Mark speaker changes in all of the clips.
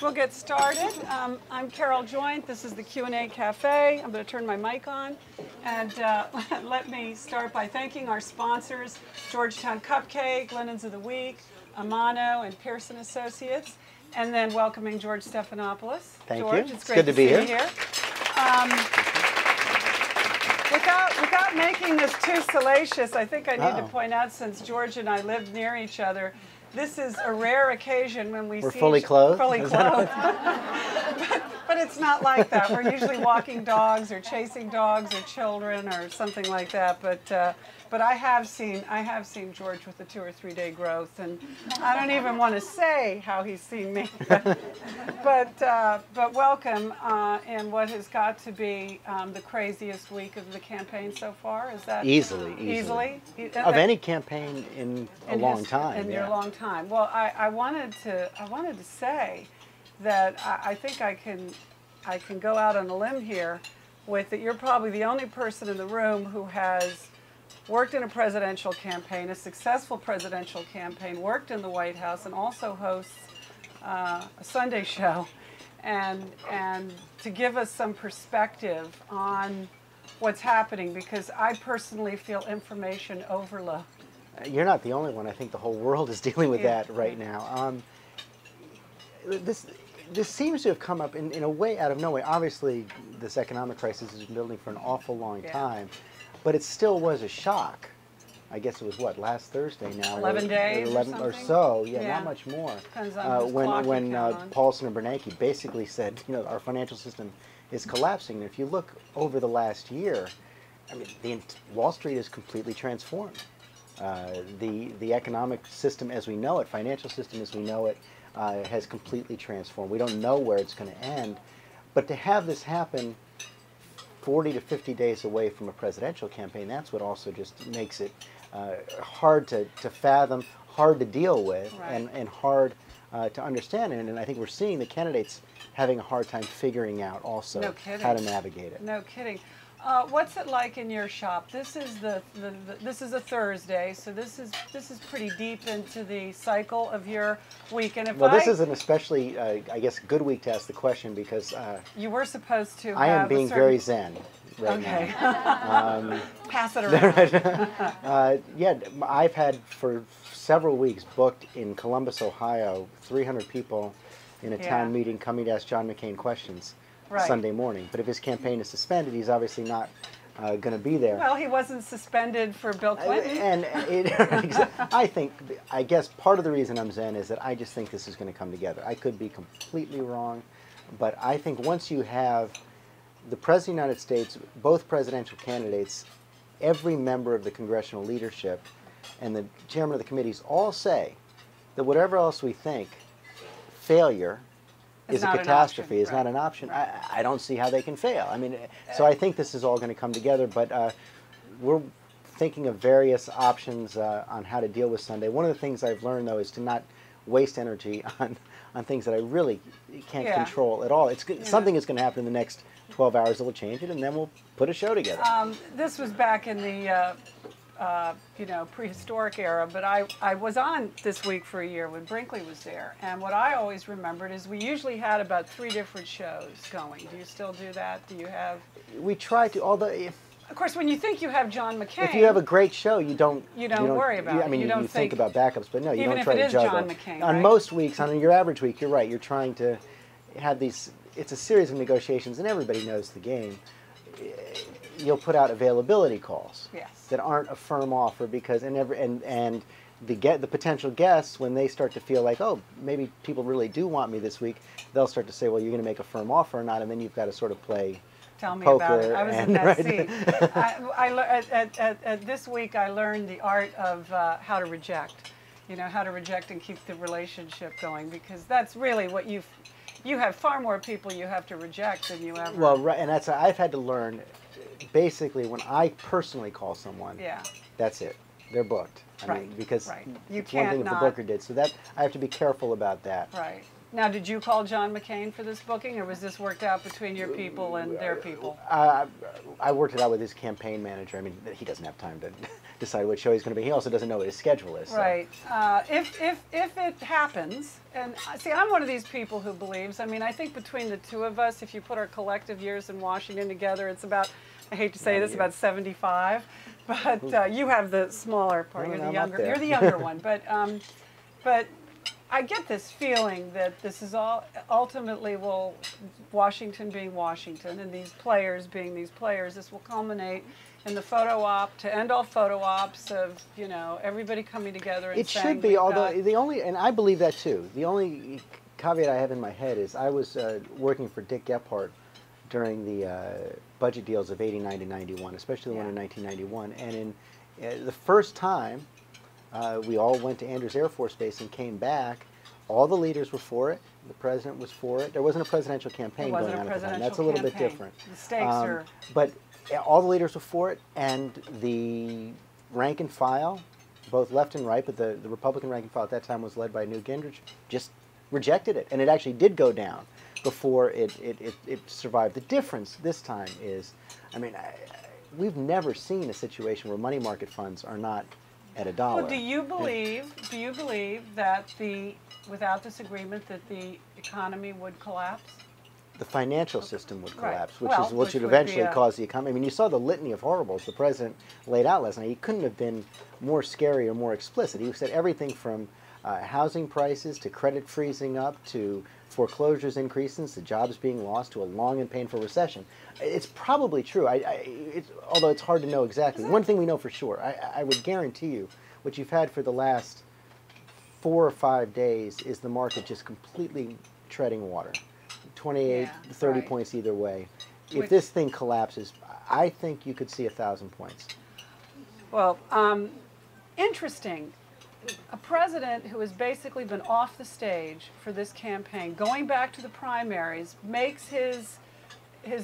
Speaker 1: We'll get started. I'm Carol Joynt. This is the Q&A Cafe. I'm going to turn my mic on. And let me start by thanking our sponsors, Georgetown Cupcake, Linens of the Week, Amano, and Pearson Associates. And then welcoming George Stephanopoulos.
Speaker 2: Thank
Speaker 1: George,
Speaker 2: you.
Speaker 1: It's great
Speaker 2: good to be
Speaker 1: see
Speaker 2: here.
Speaker 1: You here. Without making this too salacious, I think I need to point out, since George and I lived near each other, this is a rare occasion when we're
Speaker 2: fully clothed.
Speaker 1: Fully clothed. But it's not like that. We're usually walking dogs or chasing dogs or children or something like that. But I have seen George with a 2 or 3 day growth, and I don't even want to say how he's seen me. But welcome in what has got to be the craziest week of the campaign so far. Is that
Speaker 2: easily of any campaign in a long time?
Speaker 1: In your long time. Well, I wanted to say that I think I can go out on a limb here with that you're probably the only person in the room who has worked in a presidential campaign, a successful presidential campaign, worked in the White House, and also hosts a Sunday show, and to give us some perspective on what's happening, because I personally feel information overload.
Speaker 2: You're not the only one. I think the whole world is dealing with that right now. This seems to have come up in a way out of nowhere. Obviously, this economic crisis has been building for an awful long time, but it still was a shock. I guess it was what, last Thursday now?
Speaker 1: 11 days
Speaker 2: 11 or so, not much more.
Speaker 1: Depends on when
Speaker 2: Paulson and Bernanke basically said, our financial system is collapsing. And if you look over the last year, I mean, Wall Street is completely transformed. The economic system as we know it, financial system as we know it, has completely transformed. We don't know where it's going to end. But to have this happen 40 to 50 days away from a presidential campaign, that's what also just makes it hard to fathom, hard to deal with, and hard to understand. And I think we're seeing the candidates having a hard time figuring out also how to navigate it.
Speaker 1: No kidding. What's it like in your shop? This is this is a Thursday, so this is pretty deep into the cycle of your week. And
Speaker 2: this is an especially, I guess, good week to ask the question, because
Speaker 1: you were supposed to.
Speaker 2: I am being very zen right now.
Speaker 1: Pass it around.
Speaker 2: Yeah, I've had for several weeks booked in Columbus, Ohio, 300 people in a town meeting coming to ask John McCain questions. Sunday morning. But if his campaign is suspended, he's obviously not going to be there.
Speaker 1: Well, he wasn't suspended for Bill Clinton.
Speaker 2: I guess part of the reason I'm zen is that I just think this is going to come together. I could be completely wrong, but I think once you have the President of the United States, both presidential candidates, every member of the congressional leadership, and the chairman of the committees all say that whatever else we think, failure is a catastrophe, is not an option. I don't see how they can fail. I mean, so I think this is all going to come together, but we're thinking of various options on how to deal with Sunday. One of the things I've learned, though, is to not waste energy on things that I really can't control at all. Something is going to happen in the next 12 hours that will change it, and then we'll put a show together.
Speaker 1: This was back in the prehistoric era, but I was on this week for a year when Brinkley was there, and what I always remembered is we usually had about 3 different shows going. Do you still do that? Do you have?
Speaker 2: We try to, although
Speaker 1: of course, when you think you have John McCain,
Speaker 2: if you have a great show, you don't
Speaker 1: worry about it.
Speaker 2: I mean, you think about backups, but no, you don't try to juggle.
Speaker 1: John McCain,
Speaker 2: on most weeks, on your average week, you're right. You're trying to have these. It's a series of negotiations, and everybody knows the game. You'll put out availability calls that aren't a firm offer, because and the potential guests, when they start to feel like, oh, maybe people really do want me this week, they'll start to say, well, you're going to make a firm offer or not, and then you've got to sort of play
Speaker 1: Tell me
Speaker 2: poker.
Speaker 1: About it. I was in that seat. This week I learned the art of how to reject. How to reject and keep the relationship going, because that's really what you have far more people you have to reject than you ever.
Speaker 2: Well, right, and I've had to learn. Basically, when I personally call someone, that's it. They're booked. I mean, because it's one thing if the booker did. So that I have to be careful about that.
Speaker 1: Right. Now, did you call John McCain for this booking, or was this worked out between your people and their people?
Speaker 2: I worked it out with his campaign manager. I mean, he doesn't have time to decide what show he's going to be. He also doesn't know what his schedule is. So.
Speaker 1: Right. If it happens, and see, I'm one of these people who believes. I mean, I think between the two of us, if you put our collective years in Washington together, it's about. I hate to say this, about 75. But you have the smaller part.
Speaker 2: No,
Speaker 1: You're
Speaker 2: no,
Speaker 1: the
Speaker 2: I'm up
Speaker 1: younger.
Speaker 2: there.
Speaker 1: You're the younger one. But I get this feeling that this is all ultimately will Washington being Washington and these players being these players. This will culminate in the photo op to end all photo ops of everybody coming together. And
Speaker 2: it
Speaker 1: saying
Speaker 2: should be, although the only, and I believe that too. The only caveat I have in my head is I was working for Dick Gephardt during the budget deals of '89 to '91, especially the one in 1991, and in the first time. We all went to Andrews Air Force Base and came back. All the leaders were for it. The president was for it. There wasn't a presidential campaign going on at the time. That's a little bit different.
Speaker 1: The stakes are...
Speaker 2: But all the leaders were for it, and the rank and file, both left and right, but the Republican rank and file at that time was led by Newt Gingrich, just rejected it. And it actually did go down before it survived. The difference this time is, I mean, we've never seen a situation where money market funds are not at $1.
Speaker 1: Well, do you believe that without this agreement that the economy would collapse?
Speaker 2: The financial system would collapse,
Speaker 1: right.
Speaker 2: which should eventually cause the economy. I mean, you saw the litany of horribles the president laid out last night. He couldn't have been more scary or more explicit. He said everything from housing prices to credit freezing up to foreclosures increasing to jobs being lost to a long and painful recession. It's probably true, although it's hard to know exactly. One thing we know for sure, I would guarantee you, what you've had for the last 4 or 5 days is the market just completely treading water. 28, 30 points either way. If this thing collapses, I think you could see 1,000 points.
Speaker 1: Well, interesting. A president who has basically been off the stage for this campaign, going back to the primaries, makes his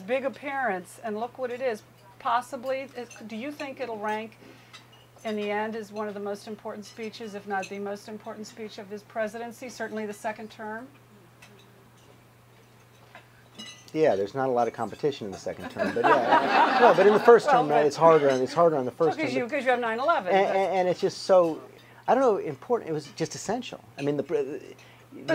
Speaker 1: big appearance, and look what it is. Possibly, do you think it'll rank in the end as one of the most important speeches, if not the most important speech of his presidency, certainly the second term?
Speaker 2: Yeah, there's not a lot of competition in the second term, but yeah, no, but in the first term, it's harder on the first term.
Speaker 1: Because you have 9/11.
Speaker 2: And it's just so, I don't know, important. It was just essential. I mean,
Speaker 1: But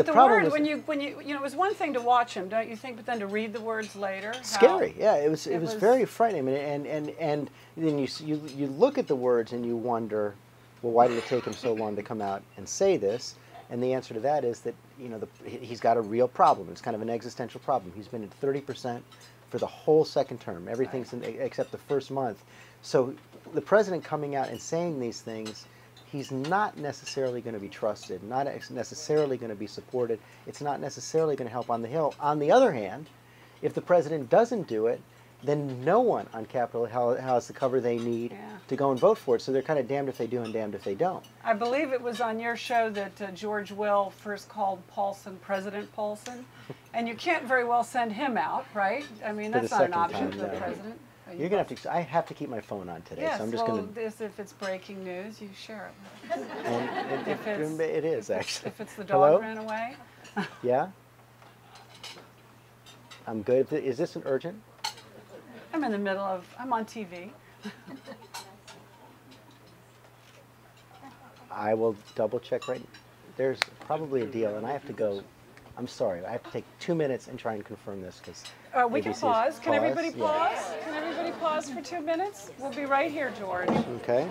Speaker 1: the
Speaker 2: problem
Speaker 1: word,
Speaker 2: was,
Speaker 1: when you it was one thing to watch him, don't you think? But then to read the words later,
Speaker 2: scary. Yeah, it was very frightening. And then you look at the words and you wonder, well, why did it take him so long to come out and say this? And the answer to that is that he's got a real problem. It's kind of an existential problem. He's been at 30% for the whole second term. Everything's except the first month. So the president coming out and saying these things, he's not necessarily going to be trusted, not necessarily going to be supported. It's not necessarily going to help on the Hill. On the other hand, if the president doesn't do it, then no one on Capitol Hill has the cover they need to go and vote for it. So they're kind of damned if they do and damned if they don't.
Speaker 1: I believe it was on your show that George Will first called Paulson President Paulson. And you can't very well send him out, right? I mean, that's not an option for the president.
Speaker 2: You're gonna have to. I have to keep my phone on today,
Speaker 1: yes,
Speaker 2: so I'm just
Speaker 1: well,
Speaker 2: gonna.
Speaker 1: If it's breaking news, you share it.
Speaker 2: And it is actually.
Speaker 1: If it's the dog ran away.
Speaker 2: Yeah. I'm good. Is this an urgent?
Speaker 1: I'm in the middle of. I'm on TV.
Speaker 2: I will double check right. There's probably a deal, and I have to go. I'm sorry. I have to take 2 minutes and try and confirm this because.
Speaker 1: We can pause. Can everybody pause? Can everybody pause for 2 minutes? We'll be right here, George.
Speaker 2: Okay.